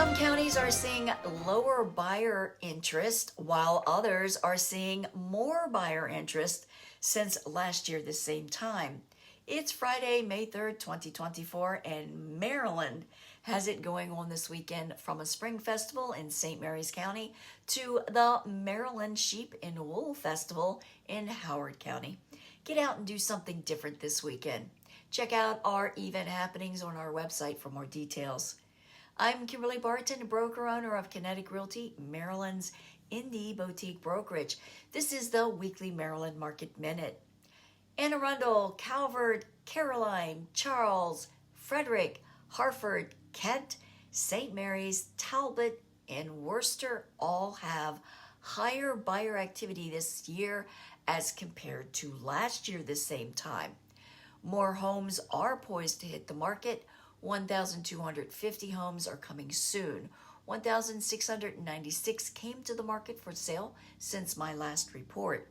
Some counties are seeing lower buyer interest, while others are seeing more buyer interest since last year the same time. It's Friday, May 3rd, 2024, and Maryland has it going on this weekend, from a spring festival in St. Mary's County to the Maryland Sheep and Wool Festival in Howard County. Get out and do something different this weekend. Check out our event happenings on our website for more details. I'm Kimberly Barton, broker-owner of Kinetic Realty, Maryland's indie boutique brokerage. This is the weekly Maryland Market Minute. Arundel, Calvert, Caroline, Charles, Frederick, Harford, Kent, St. Mary's, Talbot, and Worcester all have higher buyer activity this year as compared to last year the same time. More homes are poised to hit the market. 1,250 homes are coming soon. 1,696 came to the market for sale since my last report.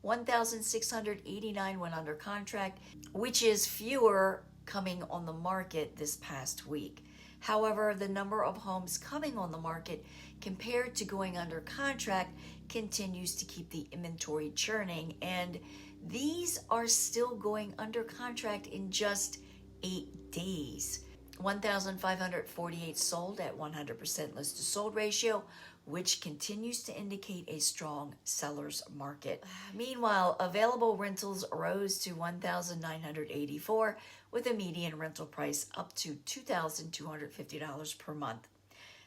1,689 went under contract, which is fewer coming on the market this past week. However, the number of homes coming on the market compared to going under contract continues to keep the inventory churning, and these are still going under contract in just 8 days. 1,548 sold at 100% list to sold ratio, which continues to indicate a strong seller's market. Meanwhile, available rentals rose to 1,984 with a median rental price up to $2,250 per month.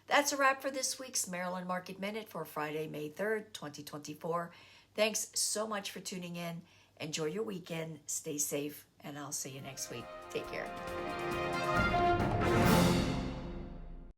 That's a wrap for this week's Maryland Market Minute for Friday, May 3rd, 2024. Thanks so much for tuning in. Enjoy your weekend, stay safe, and I'll see you next week. Take care.